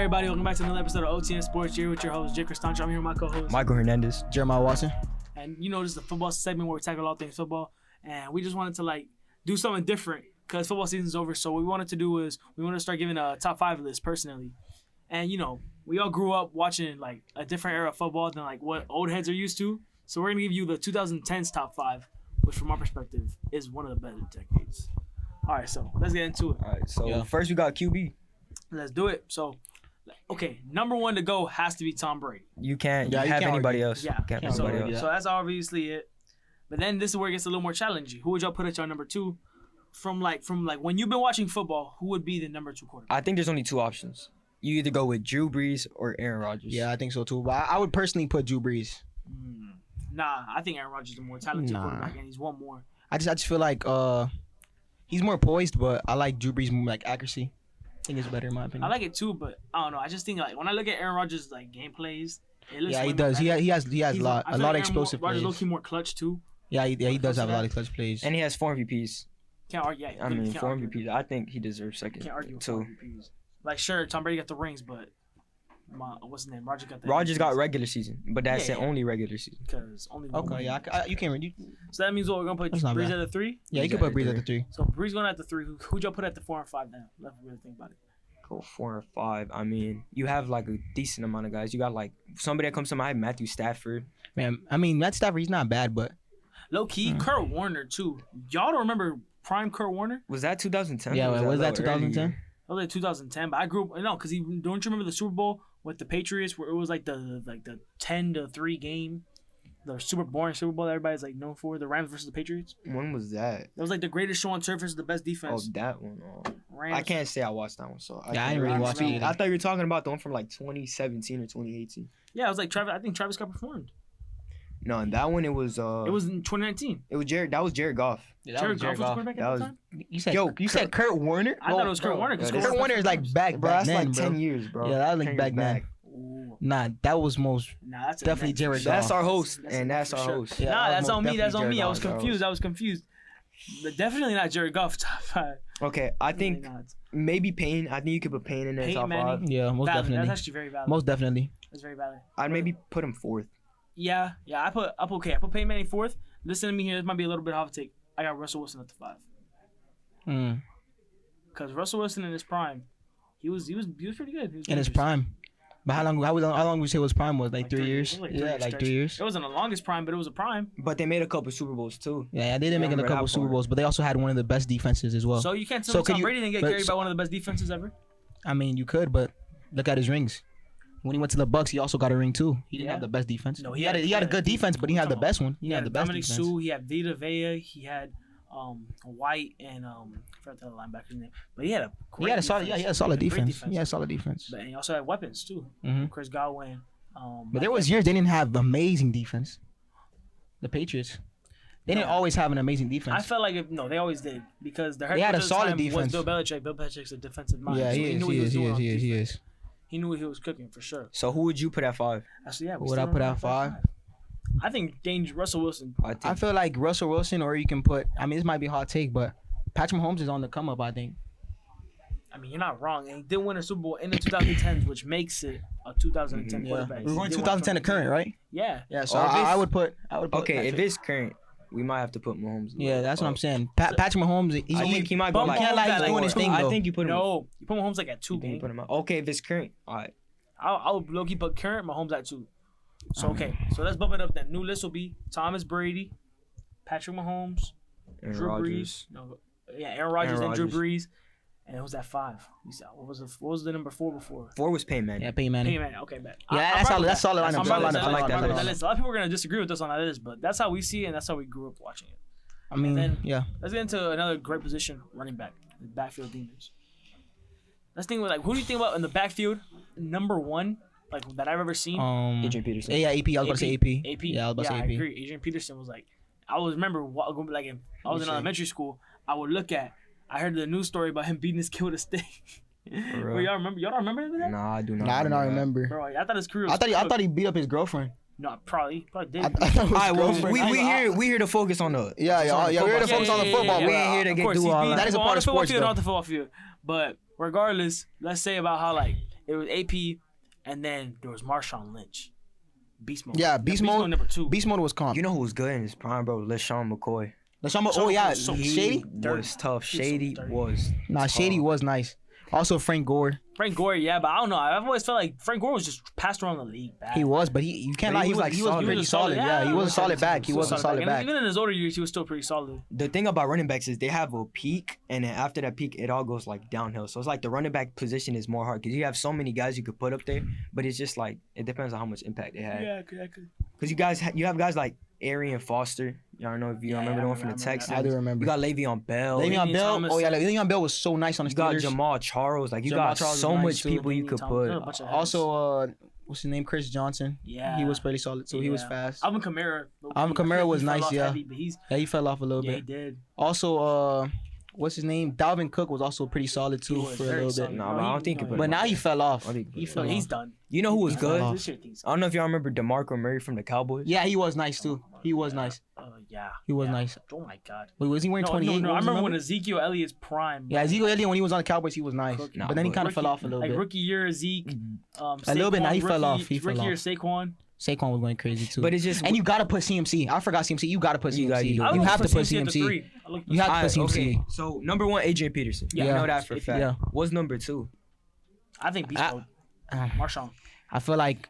everybody? Welcome back to another episode of OTM Sports. Here with your host, Jake Cristancho. I'm here with my co-host, Michael Hernandez. Jeremiah Watson. And this is the football segment where we tackle all things football. And we just wanted to do something different because football season's over. So what we wanted to do is we want to start giving a top 5 list personally. And we all grew up watching a different era of football than what old heads are used to. So we're gonna give you the 2010s top 5, which from our perspective is one of the better decades. All right, so let's get into it. All right, so first we got QB. Let's do it. So, okay, number one to go has to be Tom Brady. You can't have anybody else. Yeah, can't have anybody else. So that's obviously it. But then this is where it gets a little more challenging. Who would y'all put at your number 2? From when you've been watching football, who would be the number 2 quarterback? I think there's only 2 options. You either go with Drew Brees or Aaron Rodgers. Yeah, I think so too. But I would personally put Drew Brees. Nah, I think Aaron Rodgers is the more talented quarterback, and he's one more. I just feel like he's more poised, but I like Drew Brees more accuracy. I think it's better in my opinion. I like it too, but I don't know. I just think when I look at Aaron Rodgers' game plays, it looks he does. He has a lot of explosive plays. Rodgers low-key more clutch too. Yeah, he does have a lot of clutch plays. And he has 4 MVPs. Can't argue. I mean, 4 MVPs. I think he deserves second. Can't argue with 4 MVPs. Sure, Tom Brady got the rings, but what's his name? Rodgers got regular season, but that's the only regular season. Because only. Okay, you can't read. So that means what we're gonna put Brees at the 3. Yeah, you can put Brees at the 3. So Brees going at the 3. Who'd y'all put at the 4 and 5 now? Let's really think about it. Go 4 and 5. I mean, you have a decent amount of guys. You got somebody that comes to mind, Matthew Stafford. Man, I mean Matt Stafford, he's not bad, but low key, Kurt Warner too. Y'all don't remember prime Kurt Warner? Was that 2010? Yeah, was that 2010? That was 2010, but I grew up because don't you remember the Super Bowl with the Patriots where it was the 10-3 game, the super boring Super Bowl that everybody's known for, the Rams versus the Patriots. When was that? That was the greatest show on turf versus the best defense. Oh, that one. Rams. I can't say I watched that one, so I didn't really watch it. I thought you were talking about the one from 2017 or 2018. Yeah, it was Travis. I think Travis got performed. No, and that one it was in 2019. It was Jared. That was Jared Goff. Yeah, Jared Goff was quarterback at the time. You said Kurt Warner? I thought it was Kurt Warner because Kurt Warner is back bro. That's then, 10 years, bro. Yeah, that was back then. Nah, that was that's definitely Jared Goff. That's our host, that's our host. Yeah, that's on me. That's on me. I was confused. But definitely not Jared Goff top 5. Okay, I think maybe Payne. I think you could put Payne in there top 5. Yeah, most definitely. That's actually very valid. Most definitely. That's very valid. I'd maybe put him 4th. Yeah. I put Peyton Manning 4th. Listen to me here. This might be a little bit off take. I got Russell Wilson at the 5. Because Russell Wilson in his prime, he was pretty good. In his prime. But how long would you say his prime was? 3 years? Yeah, 3 years. It wasn't the longest prime, but it was a prime. But they made a couple Super Bowls too. Yeah, they did make a couple Super Bowls, but they also had one of the best defenses as well. So you can't tell me Tom Brady didn't get carried by one of the best defenses ever? I mean, you could, but look at his rings. When he went to the Bucks, he also got a ring too. He didn't have the best defense. No, he had a good defense, but he had the best one. He had the best defense. Dominic Sue, he had Vita Vea, he had White and I forgot the linebackers name, but he had a solid defense. He had a solid defense. But he also had weapons too. Chris Godwin. But there was years they didn't have amazing defense. The Patriots. They didn't always have an amazing defense. I felt they always did because the they had a solid defense. Was Bill Belichick. Bill Belichick's a defensive mind. Yeah, he is. He knew what he was cooking for sure. So who would you put at 5? Who would I put at 5? I think Russell Wilson. I feel like Russell Wilson, or you can put. I mean, this might be a hot take, but Patrick Mahomes is on the come up. I think. I mean, you're not wrong. And he did win a Super Bowl in the 2010s, which makes it a 2010 quarterback. We're going 2010 to current, right? Yeah. Yeah. So I would put. Okay, Patrick. If it's current, we might have to put Mahomes. Yeah, that's what I'm saying. Patrick Mahomes, I think he might go he's doing his thing though. I think you put him. No, you put Mahomes at 2. You put him out. Okay, if it's current, all right. I would low-key put current Mahomes at 2. So so let's bump it up. That new list will be Thomas Brady, Patrick Mahomes, Drew Brees. Aaron Rodgers and Drew Brees. And it was at 5. What was the number 4 before? 4 was Peyton Manning. Yeah, Peyton Manning. Okay, bet. Yeah, that's solid. I like that. A lot of people are gonna disagree with us on that list, but that's how we see it, and that's how we grew up watching it. I mean, Let's get into another great position, running back, the backfield demons. Let's think who do you think about in the backfield? Number 1, that I've ever seen. Adrian Peterson. Yeah, AP. I was gonna say AP. AP. Yeah, I was about to say AP. I agree. Adrian Peterson was I was in elementary school. I heard the news story about him beating his kid with a stick. Y'all remember? Y'all don't remember that? Nah, I do not. Nah, I do not remember. Bro, I thought his career. I thought he beat up his girlfriend. No, probably did. I thought we here to focus on the. We're here to focus on the football. We ain't here to get do all that. That is a part of sports, though. Not the football field. But regardless, let's say about how It was AP, and then there was Marshawn Lynch. Beast mode. Yeah, Beast Mode. number 2. Beast Mode was calm. You know who was good in his prime, bro? LaShawn McCoy. Oh yeah, so Shady. Was tough. so Shady dirty. was. Nah, Shady was nice. Also Frank Gore. Frank Gore, yeah, but I don't know. I've always felt like Frank Gore was just passed around the league. Bad. He was, but you can't But lie. he He was, was like, solid. pretty solid. Yeah, he was a solid back. He was a solid And back. even in his older years, he was still pretty solid. The thing about running backs is they have a peak, and then after that peak, it all goes like downhill. So it's like the running back position is more hard because you have so many guys you could put up there, but it's just like it depends on how much impact they have. Yeah, exactly. Because you have guys like Arian Foster. Y'all don't know if you remember the one from the Texans. I do remember. You got Le'Veon Bell. Le'Veon Bell. Thomas. Oh yeah, Le'Veon Bell was so nice on the You got Steelers. Jamal Charles. Like you Jamal got Charles so was nice much too. people you could put. A bunch of heads. Also, what's his name? Chris Johnson. Yeah, He was pretty solid too. He was Yeah. fast. Alvin Kamara. Alvin Kamara was He fell nice, off yeah. heavy, but he's Yeah, he fell off a little yeah, he bit. did. Also, what's his name? Dalvin Cook was also pretty solid He too was for a very little solid. bit. Nah, but I don't think he put But him now up he there. fell off. I think He he fell No, off. he's done. You know who was He fell good? off. This year, he's I don't know if y'all remember DeMarco Murray from the Cowboys. Yeah, he was nice too. He was nice. Yeah. He was yeah. nice. Oh my god. Wait, was he wearing 28? No, I What was remember the when number? Ezekiel Elliott's prime. Yeah, Ezekiel Elliott when he was on the Cowboys, he was nice. Cookie. Nah, But then he but kind of fell off a little Like bit. rookie year Zeke. A little bit, nah, he fell off. He fell rookie year off. Saquon. Saquon was going crazy too. But it's just And you gotta put CMC. I forgot CMC. You gotta put You CMC. got- you You, got- have to put CMC at the CMC. 3. I looked You have to put Alright, CMC. okay. So number 1, Adrian Peterson. Yeah. You know that for a fact. Yeah. What's number 2? I think Beast Mode. Marshawn. I feel like,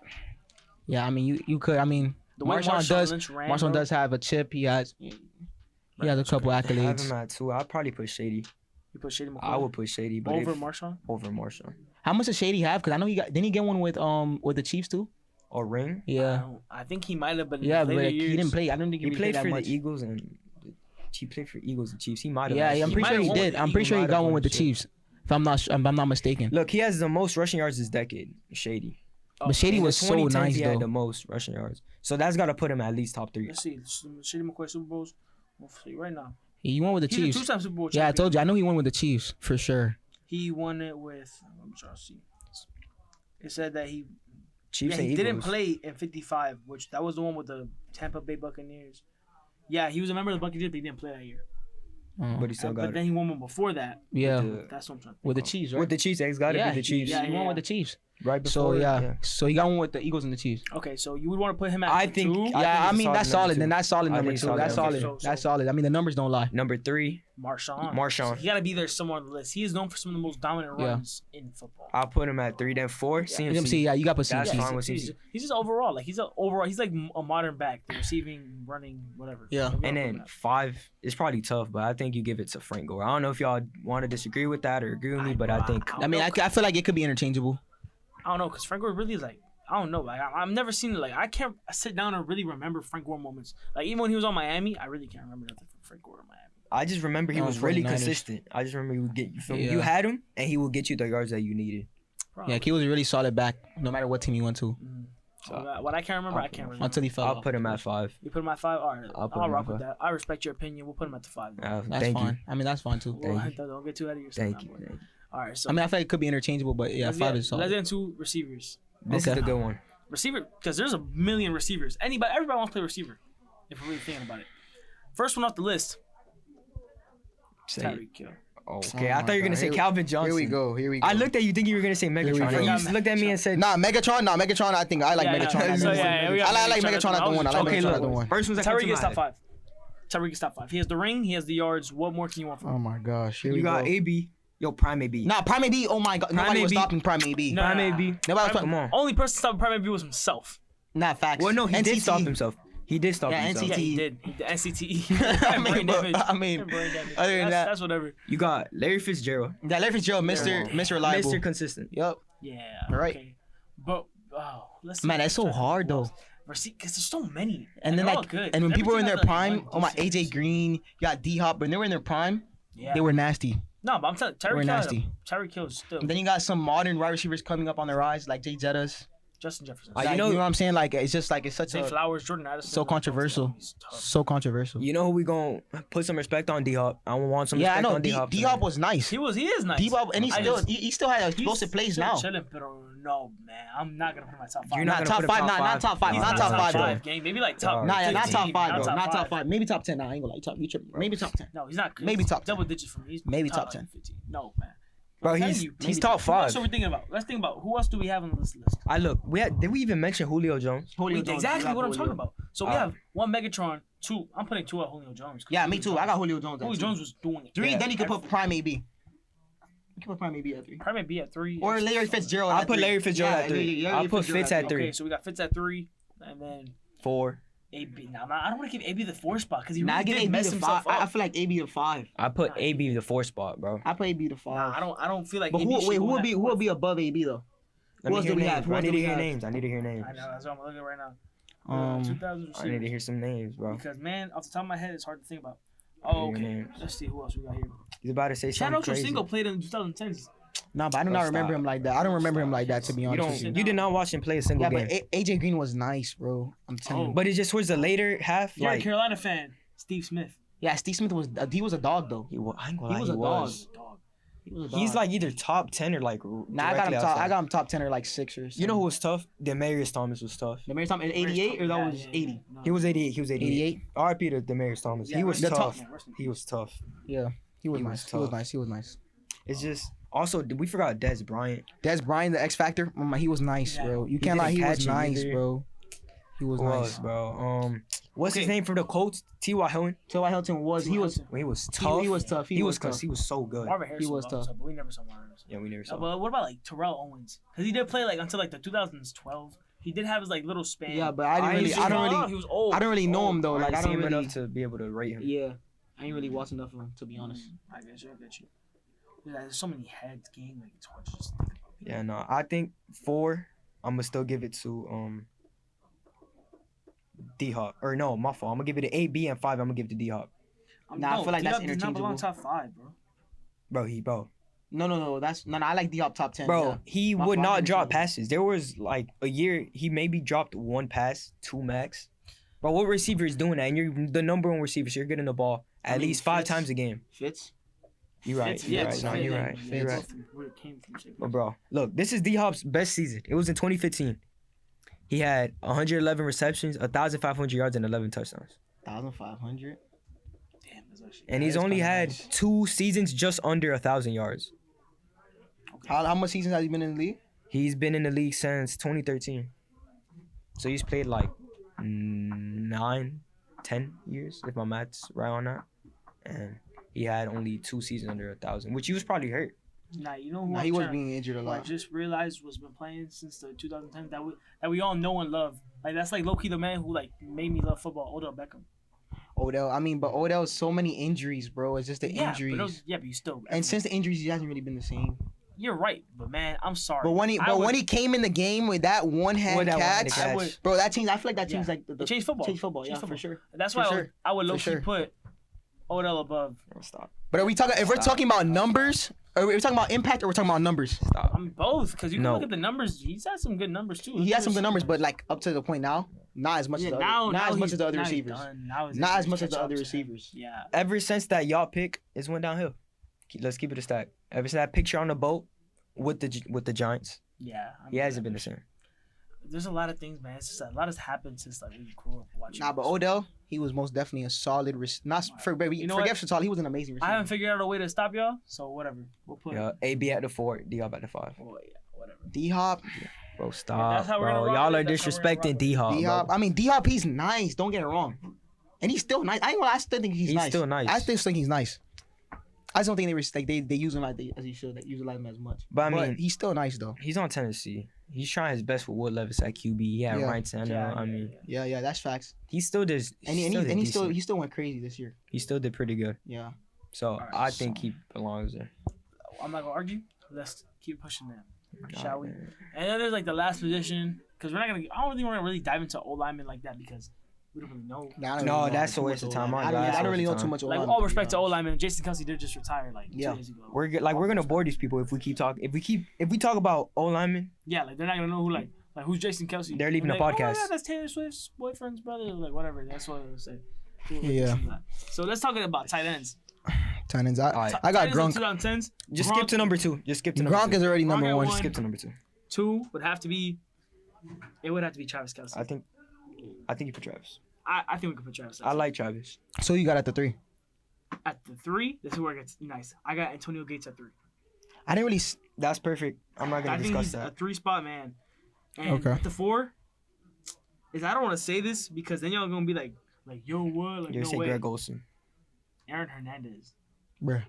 yeah. I mean, you could. I mean, The way Marshawn does. Lynch ran, Marshawn bro. does have a chip. He has a couple I have accolades. him at 2. I'd probably put Shady. You put Shady McCoy I would put Shady, but over if- Marshawn. over Marshawn. How much does Shady have? Because I know he got. Didn't he get one with the Chiefs too? Or Ring. Yeah. I think he might have been. Yeah, in but later he years. didn't play. I don't think He he played that for much. the Eagles and he played for Eagles and Chiefs. He might have. Yeah, I'm He pretty might sure have he won with did. the I'm pretty Eagles. sure he Might got have one won with the shit. Chiefs. If I'm not mistaken. Look, he has the most rushing yards this decade. Shady. But Shady In the was so 2010s, nice he had the though. most rushing yards. So that's got to put him at least top 3. Let's see. Shady McCoy Super Bowls. We'll see right now. He won with the He's a Chiefs. two-time Super Bowl Yeah, I champion. told you. I know he won with the Chiefs for sure. He won it with. I'm trying to see. It said that he Chiefs and he Eagles. didn't play in 55, which that was the one with the Tampa Bay Buccaneers. Yeah, he was a member of the Buccaneers, but he didn't play that year. But he still got But it. then he won one before that. Yeah, That's what I'm trying to think. with the Chiefs, right? With the Chiefs, it's got to yeah, be the Chiefs. yeah, He won with the Chiefs. Right So before. yeah, so he got one with the Eagles and the Chiefs. Okay, so you would want to put him at I 2? think- Yeah, I it's a mean that's solid number solid. Then two. that's solid I number think two. solid That's number solid. two. That's solid. I mean the numbers don't lie. Number 3, Marshawn. Marshawn. He got to be there somewhere on the list. He is known for some of the most dominant Yeah. runs in football. I'll put him at 3. Then 4, CMC, yeah, you got to put That's CMC. fine with he's, CMC. he's just overall like he's like a modern back, the receiving, running, whatever. Yeah. And then 5 is probably tough, but I think you give it to Frank Gore. I don't know if y'all want to disagree with that or agree with me, but I think I mean, I feel like it could be interchangeable. I don't know, because Frank Gore really is like, I don't know. Like, I've never seen it. Like, I can't sit down and really remember Frank Gore moments. Like, even when he was on Miami, I really can't remember nothing from Frank Gore in Miami. I just remember he Oh, was really 49ers. consistent. I just remember he would get you. Feel me? Yeah. You had him, and he would get you the yards that you needed. Probably. Yeah, he was a really solid back, no matter what team he went to, What I can't remember, I can't remember. until he fell I'll off. put him at 5. You put him at 5? All right. I'll put I'll him rock at with 5. that. I respect your opinion. We'll put him at the 5. That's Thank fine. you. I mean, that's fine too. Well, Thank you. don't get too ahead of yourself. Thank now, you. boy. Thank you. All right. So I mean, I feel like it could be interchangeable, but yeah, let's 5 get- is solid. Let's get into receivers. This Okay. is the good one. Receiver, because there's a million receivers. Everybody wants to play receiver, if we're really thinking about it. First one off the list, Say it. Tyreek Hill. Okay, Oh I my thought you were gonna God. say Calvin Johnson. Here we go. Here we go. I looked at you thinking you were gonna say we Megatron. go. And you just looked at me and said, Nah, Megatron. Nah, Megatron. I think I like Yeah, Megatron. yeah. as So, the one. yeah, we got I like Megatron Megatron as the one. I like okay, Megatron as the look, one. first one's that comes Tyreek to is my top head. 5. Tyreek is top 5. He has the ring. He has the yards. What more can you want from Oh him? my gosh. Here You we got go. AB. Yo, Prime AB. Nah, Prime AB. Oh my God. Nobody was AB. stopping Prime AB. No. Prime Nah. AB. Nobody was Come on. Only person stopping Prime AB was himself. Nah, facts. Well, no, he did NCT. stop himself. He did stop Yeah, himself. Yeah, NCT. he did. The NCTE. I mean, Brain but- damage. I mean, Brain damage. other than that- That's whatever. You got Larry Fitzgerald. That Larry Fitzgerald, Mr. Reliable. Mr. Consistent. Yep. Yeah. All right. Okay. But let's see. Man, that's so hard though. Because there's so many. And then they're all like, good. and when Every people were in team their has, like, prime, one oh my, decent AJ receiver. Green, you got D Hop, when they were in their prime, Yeah. they were nasty. No, but I'm telling We're Tyreek nasty. Hill. Tyreek Hill is still. And then you got some modern wide receivers coming up on the rise, like Jay Jettas. Justin Jefferson. You Like, know- you know what I'm saying? Like it's just like it's such Zay a Flowers, Jordan Addison. so controversial, He's tough. so controversial. You know who we gonna put some respect on? D Hop. I want some Yeah, I respect know. on D Hop. D Hop was nice. He is nice. D Hop, and he I still just- he still had he's explosive plays still now. Chilling, but no, man, I'm not gonna put him in my top 5. You're not Not gonna top put him five, top not five. top five, He's not top five though. game. Maybe like top. Nah, yeah, not 15, top five though. not Not top five. Maybe top 10. Nah, I ain't gonna lie. You tripping. Maybe top 10. No, he's not. Maybe top 10. double digits for me. He's Maybe top like 10. 15. No, man. Bro, I'm telling he's you. top Who else 5. are we thinking about? Let's think about who else do we have on this list? Look. Did we even mention Julio Jones? Exactly what I'm talking about. So we Alright. have 1 Megatron, 2. I'm putting 2 at Julio Jones. Yeah, me too. I got Julio Jones. Julio Jones was doing it. 3. Yeah. Then you could put Prime AB. You can put Prime AB at 3. Probably be at 3. Or Larry Fitzgerald. I'll at put 3. Larry Fitzgerald at 3. Yeah, I'll put Fitz at 3. Okay, so we got Fitz at 3, and then 4. AB. Now, I don't want to give AB the 4 spot because he Nah, I really give did AB mess the himself 5. I up. feel like AB the 5. I put AB the 4 spot, bro. I put AB the 5. Nah, I don't feel like. But AB should go in that who would be above AB though? Let me else hear do we names, have? bro. I Who else need do to we hear have? names. I need to hear names. I know that's what I'm looking at right now. 2000 I need to receivers. hear some names, bro. Because man, off the top of my head, it's hard to think about. Oh, Hear okay. names. Let's see who else we got here. He's about to say Shout something out to crazy. Single played in 2010s. No, but I do not remember him like that. I don't remember him like that, to be You honest with don't. you. You did not watch him play a single Yeah, game. but AJ Green was nice, bro. I'm telling you. But it's just towards the later half, You're a like Carolina fan, Steve Smith. Yeah, Steve Smith was a dog though. I ain't gonna lie, He was a dog. Dog. He was a dog. He's like either top 10 or like. Nah, I got him top 10 or like 6 or something. You know who was tough? Demarius Thomas was tough. Demarius Thomas in 88 or that was 80? No. He was 88. He was 88. 88? R.I.P. to Demarius Thomas. Yeah, He was rest in tough. peace. Yeah, rest in He was tough. Yeah, he was He was nice. He was tough. nice. He was nice. It's just also we forgot Des Bryant. Des Bryant, the X Factor, he was nice, Yeah. bro. You can't lie, didn't he was catch it nice, either. bro. He was Who nice. else, bro? What's his Okay. name from the Colts? T.Y. Hilton. T.Y. Hilton was he was When he was tough. he was tough. He was tough. He was so good. Marvin Harrison was tough. but we never saw Marvin Harrison. Yeah, we never saw. But what about like Terrell Owens? Because he did play like until like the 2012. He did have his like little span. Yeah, but I He didn't really was old. I don't really know him though. I Like didn't I see don't him really enough to be able to rate him. Yeah. I ain't really watched enough of him to be honest. I get you. Yeah, there's so many heads game, like it's hard to just think about. Yeah, no. I think 4. I'm gonna still give it to D Hop. Or no, my fault. I'm gonna give it to AB and 5. I'm gonna give it to D Hop. Nah, I feel like that's D-Hop does not belong interchangeable. top 5, bro. Bro. No. That's no. I like D-Hop top 10. Bro, yeah. he My would fault, not I'm drop saying. passes. There was like a year he maybe dropped 1 pass, 2 max. Bro, what receiver is doing that? And you're the number 1 receiver, so you're getting the ball at least 5 Fitz. times a game. Fitz. You're right. Fitz, You're yeah, right. No, Fitz, you're yeah, right. yeah, You're yeah, right. where it came from, But bro, look, this is D Hop's best season. It was in 2015. He had 111 receptions, 1,500 yards, and 11 touchdowns. 1,500. Damn, that's actually. And he's That is only kinda had nice. 2 seasons just under 1,000 yards. How much seasons has he been in the league? He's been in the league since 2013. So he's played like 9, 10 years, if my math's right on that. And he had only 2 seasons under 1,000, which he was probably hurt. Nah, you know who Nah, I'm he was trying- being injured a who I lot. just realized was been playing since the 2010s that we all know and love. Like that's like low key the man who like made me love football. Odell Beckham. Odell. I mean, but Odell's so many injuries, bro. It's just the injuries. But you still. And since the injuries, he hasn't really been the same. You're right, but man, I'm sorry. But when he came in the game with that one hand With that catch, one-handed I would- bro, that changed. I feel like that changed Yeah. like It changed football. Changed football, Changed yeah, for sure. That's For why sure. I would low For key sure. put Odell above. Stop. But are we talking? If we're Stop. talking about numbers, are we talking about impact, or we're talking about numbers? Stop. I'm both because you can No. look at the numbers. He's had some good numbers too. He has some good numbers, but like up to the point now, not as much as the other, not as much as the other receivers. Not as much as the other receivers. Yeah. Ever since that y'all pick, it's went downhill. Let's keep it a stack. Ever since that picture on the boat with the Giants, Yeah. he hasn't been the same. There's a lot of things, man. It's just a lot has happened since like we grew up watching. Nah, but Odell, he was most definitely a solid. Not for baby. You know Forget what? for solid. He was an amazing receiver. I haven't figured out a way to stop y'all, so whatever. We'll put. Yeah, AB at the 4, D Hop at the 5. Oh yeah, whatever. D Hop, Bro, stop, That's how we're gonna bro. rock Y'all with are it. That's how we're gonna rock disrespecting with D Hop. D Hop. I mean, D Hop, he's nice. Don't get it wrong, and he's still nice. I still think he's He's nice. still nice. I still think he's nice. I just don't think they use him like as he should. They utilize him as much. But I mean, he's still nice though. he's on Tennessee. He's trying his best with Will Levis at QB. He had Yeah. Ryan Tannehill. I mean, Yeah, that's facts. he still does. And he still went crazy this year. he still did pretty good. Yeah. So Alright, I think he belongs there. I'm not gonna argue. Let's keep pushing that. Shall Alright, we? man. And then there's like the last position because we're not gonna. I don't think we're gonna really dive into O linemen like that because we don't really know. Nah, I don't No, really know that's too a much waste of O time. line. I I don't don't really know time. too much. Like O-line, all to be respect to O honest. linemen, Jason Kelsey did just retire like 2 Yeah. days ago. We're gonna bore these people if we keep talking. If we talk about O linemen, Yeah, like they're not gonna know who like who's Jason Kelsey. They're leaving And the like, podcast. Oh, yeah, that's Taylor Swift's boyfriend's brother. Like whatever. That's what I would say. Yeah. So let's talk about tight ends. Tight ends. Alright. I got Tight ends in Gronk. 2010s. just skip to number 2. Just skip to number Gronk 2. is already number Gronk at one. one. Skip to number 2. 2 would have to be. It would have to be Travis Kelsey. I think you put Travis. I think we could put Travis. I like Travis. So you got at the 3. At the 3. This is where it gets nice. I got Antonio Gates at 3. I didn't really. That's perfect. I'm not I gonna think discuss he's a that. 3-spot man. And Okay. at the 4, I don't want to say this because then y'all gonna be like yo, what? Like, You no say way. Greg Olson. Aaron Hernandez. Bruh.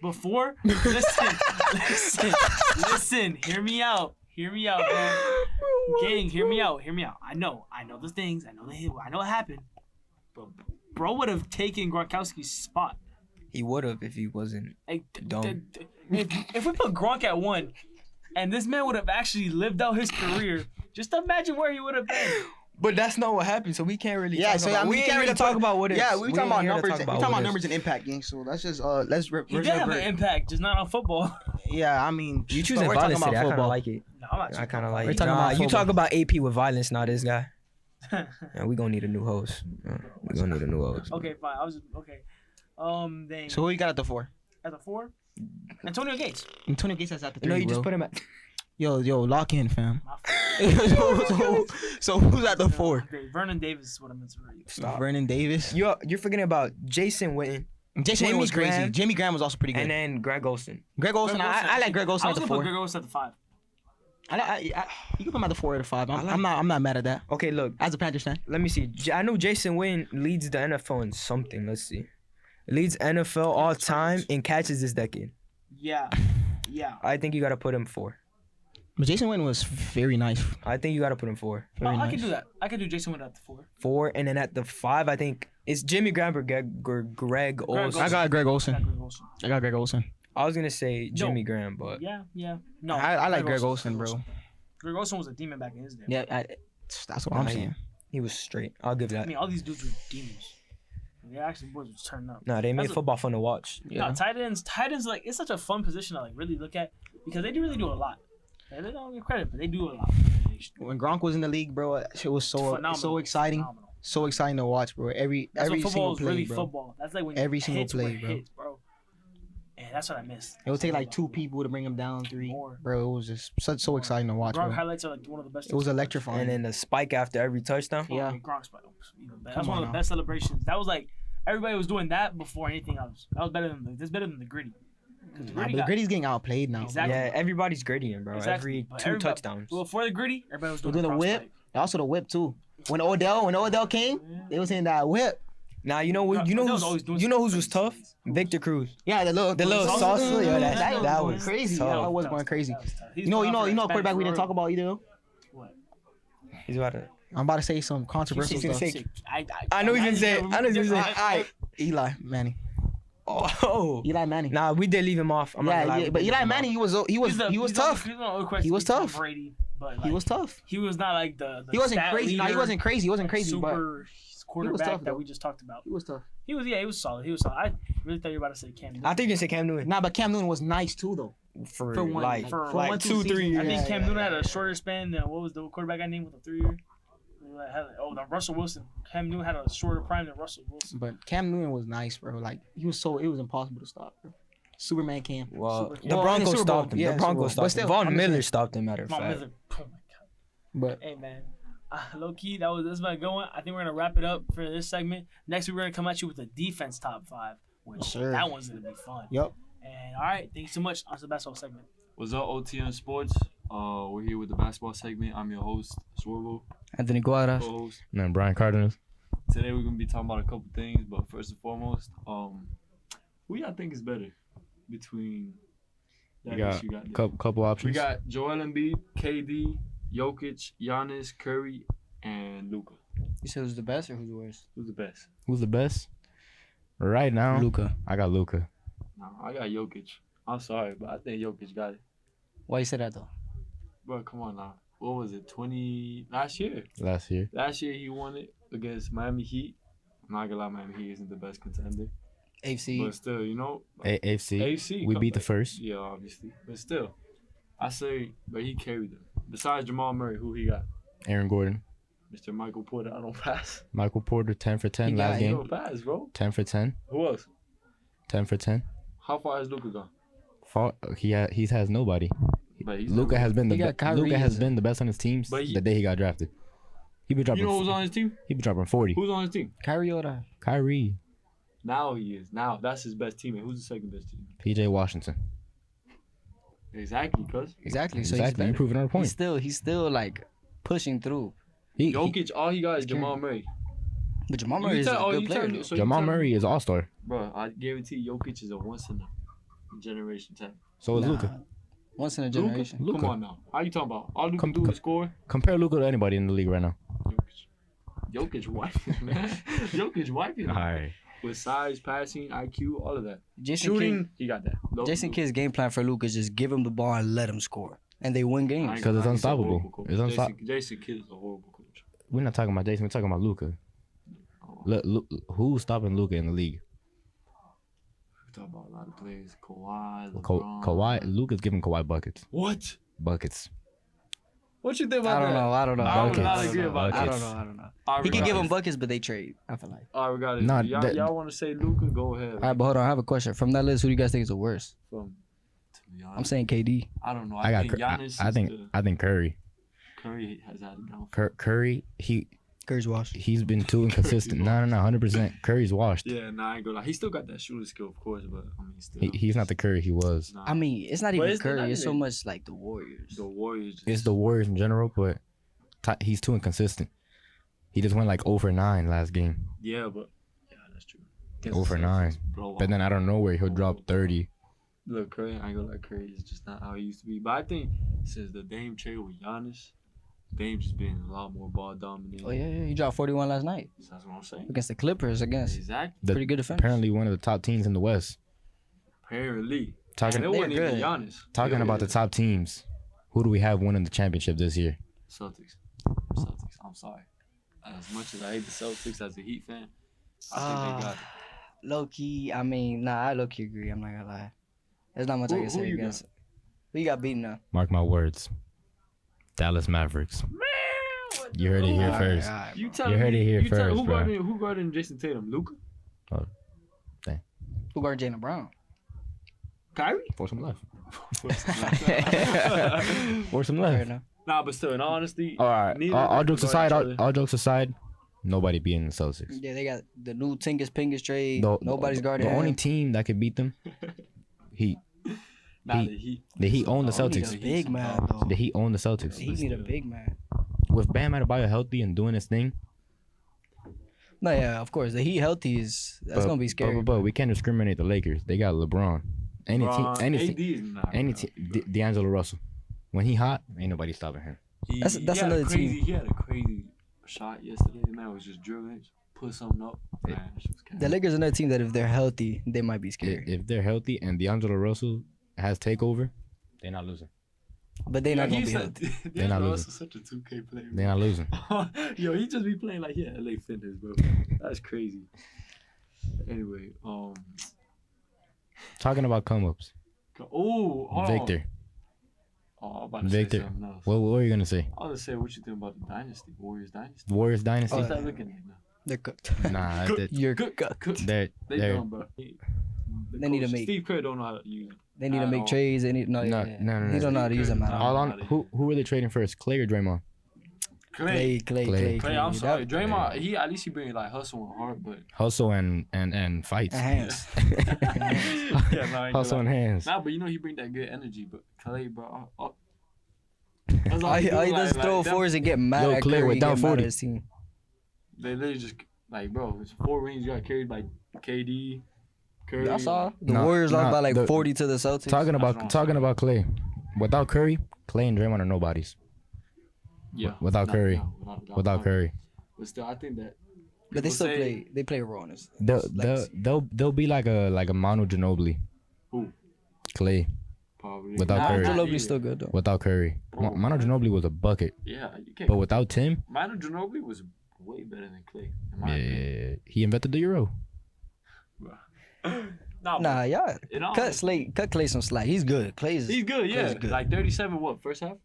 Before, listen. Hear me out, bro. Gang, hear me out. I know the things. I know what happened. But bro would have taken Gronkowski's spot. He would have if he wasn't Like, dumb. if we put Gronk at 1, and this man would have actually lived out his career, just imagine where he would have been. But that's not what happened, so we can't really. Yeah, talk so about, I mean, we we ain't can't here really to talk put- about what is. Yeah, we talking about ain't here to numbers. talk We about talking about what numbers is. and impact, gang. So let's just let's. He did have an impact, just not on football. Yeah, I mean, You but choosing we're talking violence about today. I kind of football. like it. No, I'm not. I kind of like We're it. talking about you football. talk about AP with violence, not this guy. Yeah, we gonna need a new host. We gonna need a new host. Okay, fine. Okay. Then So who you got at the 4? at the 4, Antonio Gates. Antonio Gates is at the 3, No, you bro. just put him at. Yo, lock in, fam. My fault. so who's at the 4? Vernon Davis is what I meant to read. Stop. Vernon Davis. You're forgetting about Jason Witten Jason Jimmy Witten was crazy. Graham. Jimmy Graham was also pretty good. and then Greg Olson. Greg Olson, I like Greg Olson I at was the gonna put 4. Greg Olson at the 5. You can put him at the 4 or the 5. I'm not mad at that. Okay, look. As a Panthers fan. Let me see. I know Jason Witten leads the NFL in something. Let's see. Leads NFL all time in catches this decade. Yeah. I think you gotta put him 4. But Jason Witten was very nice. I think you gotta put him 4. Very I nice. can do that. I can do Jason Witten at the 4. 4, and then at the 5, I think it's Jimmy Graham or Greg Olson. I got Greg I Olson. got Greg Olson. I got Greg Olson. I was gonna say Jimmy Graham, but Yeah. No, I like Greg Olson, bro. Greg Olson was a demon back in his day. Yeah, that's what I'm Nah, saying. he was straight. I'll give I that. mean, all these dudes were demons. They actually boys was turning up. Nah, they made That's a- football fun to watch. Yeah. No, tight ends, like it's such a fun position to like really look at because they do really do a lot. And they don't get credit, but they do a lot. When Gronk was in the league, bro, it was so exciting. Phenomenal. So exciting to watch, bro. Every That's when football single is play, really bro. football. That's like when Every your single hits play, were bro. hits, bro. And that's what I missed. It would take like 2 people to bring him down 3. More. Bro, it was just so exciting to watch, Gronk bro. highlights are like one of the best. It was electrifying. And then the spike after every touchdown. Yeah. Gronk's spike was even better. Come That's one on of the now. best celebrations. That was like everybody was doing that before anything else. That was better than the gritty. 'Cause the Nah, gritty but got- Gritty's getting outplayed now. Exactly. Yeah, everybody's grittying, bro. Exactly. Every But 2 everybody- touchdowns. Well, for the gritty, everybody was We're doing doing the cross whip. spike. Also the whip too. When Odell came, they was in that whip. Now you know what That was always doing who's some tough? crazy Victor Cruz. Yeah, the little salsa, yo, that was was crazy. tough. Yeah, that was That going crazy. that was tough. He's You know, going for a Hispanic quarterback we didn't for talk about either. Though. What? He's about to. I'm about to say some controversial He's gonna stuff. say- I I know he's gonna say it. I know he's gonna say it. Alright, Eli Manning. Oh. Eli Manning. Nah, we did leave him off. I'm not gonna lie, we but did leave Eli him Manning, off. he was tough. He was tough. Brady, but He like, was tough. He was not like the He wasn't stat crazy. No, he leader, wasn't crazy. He wasn't crazy, but super quarterback tough, that though. we just talked about. he was tough. He was he was solid. I really thought you were about to say Cam Newton. I think you can say Cam Newton Nah, but Cam Newton was nice too, though. for one- like for one, 2 2-3 seasons. years. I think Yeah, Cam yeah, Newton yeah. had a shorter span than what was the quarterback I named with a 3-year? The Russell Wilson. Cam Newton had a shorter prime than Russell Wilson. But Cam Newton was nice, bro. Like it was impossible to stop, bro. Superman Cam. Well, Super- the Well, in the Broncos Super Bowl, stopped him. yeah, The Super Bowl. Broncos But stopped him. still, Von I'm just Miller saying- stopped him. Matter of Von fact. Miller. Oh my god. But Hey man, low key, that's about going. I think we're gonna wrap it up for this segment. Next week we're gonna come at you with a defense top 5, which Sure. that one's gonna be fun. yep. And all right, thanks so much. On to the basketball segment. What's up, OTM Sports? We're here with the basketball segment. I'm your host, Swervo, Anthony Guadras. co-host. And then Brian Cardenas. Today we're gonna be talking about a couple things, but first and foremost, who y'all think is better between We that got list you got there? couple options. We got Joel Embiid, KD, Jokic, Giannis, Curry, and Luka. You said who's the best or who's the worst? Who's the best? Who's the best? Right now, Luka. I got Luka. No, I got Jokic. I'm sorry, but I think Jokic got it. Why you say that though? Bro, come on now. What was it? Last year? Last year. Last year he won it against Miami Heat. I'm not gonna lie, Miami Heat isn't the best contender. AFC. But still, you know, AFC. AFC. We come beat the back. first. Yeah, obviously. But still, I say, but he carried them. Besides Jamal Murray, who he got? Aaron Gordon. Mr. Michael Porter. I don't pass. Michael Porter, 10 for 10 He last got- He game. don't pass, bro. 10 for 10. Who else? 10 for 10. How far has Luka gone? He has nobody. But he's Luka has been He got Kyrie Luka has as a- been the best on his teams But he- the day he got drafted. He been dropping. You know who's on his team? He been dropping 40. Who's on his team? Kyrie or that? Kyrie, Now he is. Now that's his best teammate. Who's the second best teammate? PJ Washington. Exactly, cuz. Exactly. So Exactly. You he's proving our He's point. still like pushing through. Jokic, all he got is Jamal Murray. But Jamal Murray is a good player. Though. Jamal Murray is all star. Bro, I guarantee Jokic is a once in a generation type. So is Luka. Once in a generation. Luka. Come on now. How you talking about? All Luka do is score. Compare Luka to anybody in the league right now. Jokic wiping, man. Jokic wiping. All right. With size, passing, IQ, all of that. Jason Shooting, Kidd, he got that. Jason Kidd's game plan for Luke is just give him the ball and let him score, and they win games. Because it's unstoppable. It's Jason Kidd is a horrible coach. We're not talking about Jason. We're talking about Luka. Look, who's stopping Luka in the league? We talk about a lot of players. Kawhi, LeBron. Kawhi. Luka's giving Kawhi buckets. What? Buckets. What you think about I that? don't know. I would Buckets. not agree about I that. don't know. All He can give regardless- him buckets, but they trade. I feel like. All regardless. Nah, y'all want to say Luka? Go ahead. All right, but hold on. I have a question. From that list, who do you guys think is the worst? To be honest, I'm saying KD. I don't know. I got. think Giannis. I think Curry. Curry has had it down. Curry. Curry's washed. He's been too inconsistent. No, 100%. Curry's washed. Yeah, I ain't gonna lie. He still got that shooting skill, of course, but I mean, still. He's not the Curry he was. Nah. I mean, it's not But even it's Curry. not It's so even- much like the Warriors. The Warriors. Just, It's the Warriors in general, but he's too inconsistent. He just went like 0-9 last game. Yeah, but yeah, that's true. 0-9. But then out of nowhere, he'll drop 30. Look, Curry, I ain't gonna lie, Curry is just not how he used to be. But I think since the Dame trade with Giannis, Dame just been a lot more ball dominant. Oh yeah, he dropped 41 last night So that's what I'm saying. against the Clippers. Against Exactly. pretty good defense. Apparently one of the top teams in the West. Apparently. Talking And it wasn't They're even good. Giannis. talking Yeah, about the top teams. Who do we have winning the championship this year? Celtics. I'm sorry. As much as I hate the Celtics as a Heat fan, I think they got it. Low key, I mean, I low key agree. I'm not gonna lie. There's not much I Who- can who say you against. Who you got beaten now? Mark my words. Dallas Mavericks. You heard it here Alright, first. alright, You bro. tell You heard me, it here you tell- first, bro. Who guarded Jason Tatum? Luka? Who guarded Jaylen Brown? Kyrie? For some left. nah, For some Fair left. enough. but still, in all honesty, All right. neither All of them jokes guard aside, each other. all jokes aside, nobody beating the Celtics. Yeah, they got the new Tingus Pingus trade. Nobody's the, guarding The only him. team that could beat them, Heat. Nah, Heat. the The Heat. Heat own the He need Celtics. a big man though. The Heat own the Celtics. He need a big man. With Bam Adebayo healthy and doing his thing, No, yeah, of course. The Heat healthy that's gonna be scary. But we can't discriminate the Lakers. They got LeBron. Any LeBron, team, AD is not, any bro. team. D'Angelo Russell. When he hot, ain't nobody stopping him. That's He had another a crazy, team. He had a crazy shot yesterday. Man was just dribbling, put something up. Man, that shit was The crazy. Lakers are another team that if they're healthy, they might be scary. If they're healthy and D'Angelo Russell has takeover, they're not losing. But they're not gonna be he's healthy. They're not D'Angelo losing. Russell's such a 2K player. They're not losing. Yo, he just be playing like LA Fitness, bro. That's crazy. Anyway, Talking about come ups, hold Victor. On. I'm about to Victor. say something else. What were you gonna say? I was gonna say what you think about the dynasty, Warriors dynasty. Warriors dynasty? Oh, What's that looking like now? They're cooked. Nah, You're Cook. they're They they're done, bro. The They need to coach, make- Steve Kerr don't know how to use it. They need to At make all. trades. They need no. No, Yeah. no, no, He no. don't know how to use them at all. all on. Who were they trading first? Clay or Draymond? Clay. Clay. Clay, I'm sorry. That- Draymond, he at least he bring like hustle and heart, but Hustle and fights. Hands. yeah, no, I ain't gonna Hustle lie. and hands. Nah, but you know he bring that good energy. But Clay, bro, All he does is throw fours and get mad Yo, at Clay, Curry. we're Get down mad 40. at his team. They literally just like, bro, it's 4 rings you got carried by KD, Curry. I saw the Nah, Warriors lost nah, by like the- 40 to the Celtics. Talking That's about wrong. Clay. Without Curry, Clay and Draymond are nobodies. Yeah. Without Nah, Curry. nah, Without Curry, But still, I think that. but they people still say- play. They play a role in this. they'll be like a Manu Ginobili. Who? Clay Probably. Without Nah, Curry. not Ginobili's even. still good though. without Curry. Bro, Manu Ginobili was a bucket, Yeah, you can't. but without Tim, Manu Ginobili was way better than Clay. In my opinion. yeah, he invented the Euro. Nah, Nah, y'all it all- cut Clay some slack. He's good. Clay's He's good, yeah. Clay's good. Like 37, what, first half?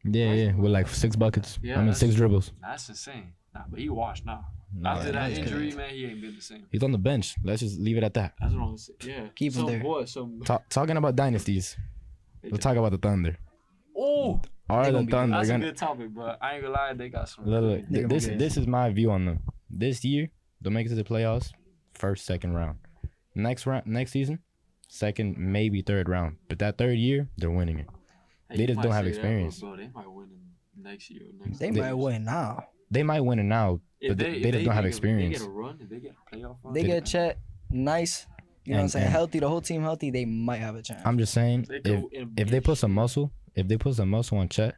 Yeah, with like 6 buckets. Yeah, I mean that's- 6 dribbles. That's insane. Nah, but he washed now. Nah, After that he's good. injury, man, he ain't been the same. He's on the bench. Let's just leave it at that. That's what I'm saying. Yeah. Keep him some there. Boy, some. Talking about dynasties, let's talk about the Thunder. Oh, Are They the gonna be- Thunder that's a gonna? good topic, bro. I ain't gonna lie, they got some. Look, They're gonna this be good. this is my view on them. This year, they'll make it to the playoffs, first, second round. Next season, second, maybe third round. But that third year, they're winning it. Hey, They you just might don't have say that, experience. bro, they might win in next year. Next They might win now. They might win it now, but they just don't have experience. If they get a run, if they get a playoff run, They get Chet nice. You know what I'm saying? And- Healthy, the whole team healthy. They might have a chance. I'm just saying, They go in if they big put some shape. muscle, on Chet,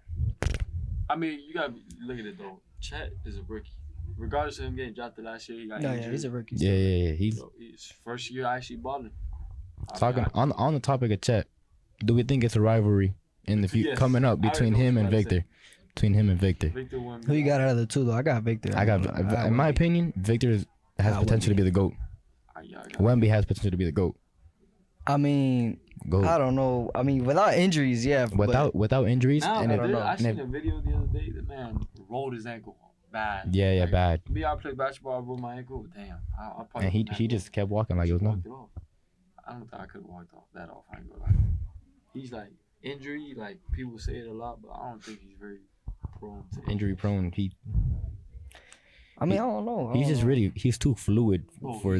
I mean, you gotta look at it though. Chet is a rookie. Regardless of him getting drafted last year, he got no, injured. yeah, he's a rookie. yeah. He's So, his first year actually balling. talking on the topic of Chet. Do we think it's a rivalry in the future Yes. coming up I between already know him what and you're about to Victor? Between him and Victor. Victor won. Who you got out of the two though? I got Victor. In my opinion, Victor has I potential to be the GOAT. Yeah, I got Wemby has potential to be the GOAT. I mean, GOAT. I don't know. I mean, without injuries, yeah. Without injuries, Now, and I if, don't know. I and seen if- a video the other day. The man rolled his ankle bad. yeah, Like, bad. Me, I play basketball. I rolled my ankle. Damn, I probably. And he wouldn't just have kept walking like it was walked nothing. it off. I don't think I could have walked off that off. I ain't gonna lie. He's like injury. Like people say it a lot, but I don't think he's very prone to Injury prone. I mean, I don't know. He's just really he's too fluid Bro, for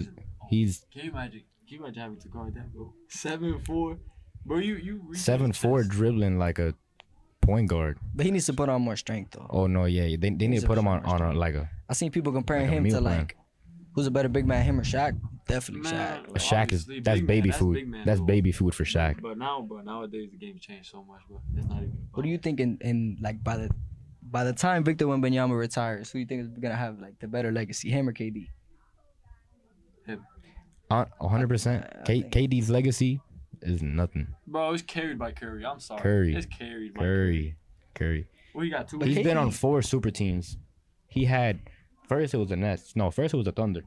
he's Can you imagine? Can you imagine having to guard that, bro? 7'4", bro. You 7'4" dribbling like a point guard. But he needs to put on more strength though. Oh no, yeah, they need He's to put a him on strong a like a I seen people comparing Like a him meal to plan. like who's a better big man, him or Shaq? Definitely Man, Shaq. like, Shaq is obviously, that's big man, baby that's food. big man, That's though. baby food for Shaq. But nowadays the game's changed so much, bro. It's not even. What do you think in like by the time Victor Wembanyama retires, who do you think is gonna have like the better legacy, him or KD? 100%. I think- KD's legacy is nothing. Bro, it's carried by Curry. I'm sorry. Curry. It's carried by Curry. Well, he got two. But He's been on KD 4 super teams. He had first it was the Nets. No, first it was the Thunder.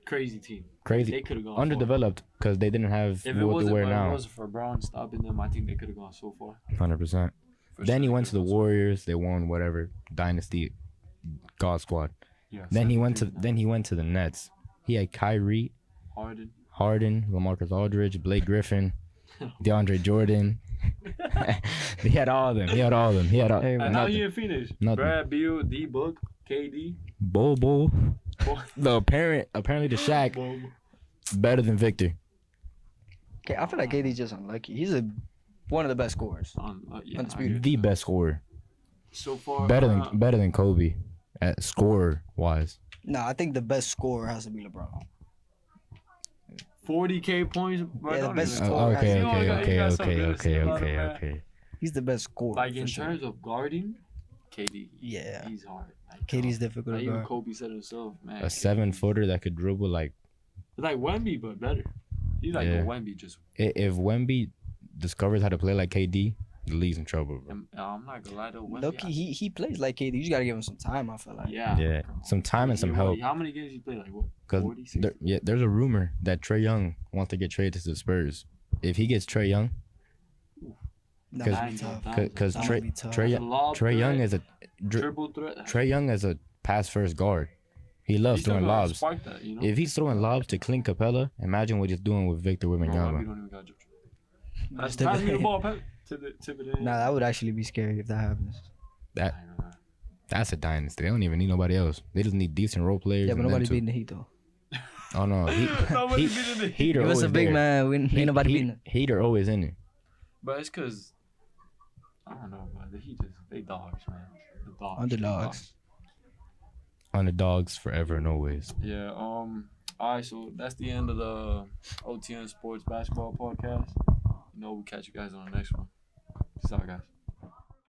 Crazy team. Crazy. They could have gone far. Underdeveloped because they didn't have If it what they wasn't wear but it now. wasn't for Braun stopping them, I think they could have gone so far. 100%. For Then sure, he they went to the could've gone so Warriors. They won whatever dynasty, God squad. far. Yeah, Then he 7 went to years now. then he went to the Nets. He had Kyrie, Harden. LaMarcus Aldridge, Blake Griffin, DeAndre Jordan. He had all of them. He had all. And now Nothing. he in Phoenix. Nothing. Brad Beal, D Book, KD. Bobo. Bo- The apparently the Shaq Bo- better than Victor. Okay, I feel like KD's just unlucky. He's one of the best scorers. yeah, Undisputed. The best scorer. So far, Better than Kobe at scorer wise. No, I think the best scorer has to be LeBron. 40K points. Bro, Yeah, the don't best even- scorer. Okay, You got some good to say about him, man. okay. He's the best scorer. Like for in sure. terms of guarding, KD. Yeah. He's hard. Like, KD's difficult like to even guard. Kobe said himself, man. A 7-footer that could dribble like It's like Wemby, but better. He's like Yeah. a Wemby, just. if Wemby discovers how to play like KD, the league's in trouble, bro. I'm not gonna lie though. Wemby, Loki, he plays like KD. You just gotta give him some time. I feel like. Yeah. Yeah, bro. some time and some help. How many games he played? Like what? Cause 40, 60? there's a rumor that Trae Young wants to get traded to the Spurs. If he gets Trae Young, That Cause- might be tough. because That might be tough. Trae Young is a triple threat. Trae Young is a pass first guard. He loves He's still throwing gonna lobs. Spark that, you know? If he's throwing lobs to Clint Capella, imagine what he's doing with Victor Bro, Wemby Wembanyama. don't even got dribble. Pass That's me the ball, tip it in. Nah, that would actually be scary if that happens. I ain't gonna lie. That's a dynasty. They don't even need nobody else. They just need decent role players. Yeah, but and them nobody's two. beating the Heat though. Oh no, Nobody's beating the Heat are It was always a big there. man. Ain't nobody beating it. Heat are always in it. But it's because I don't know, but the Heat they dogs, man. The dogs. Underdogs. Underdogs forever and always. Yeah. All right. So that's the end of the OTM Sports Basketball Podcast. You know, we'll catch you guys on the next one. Peace out, guys.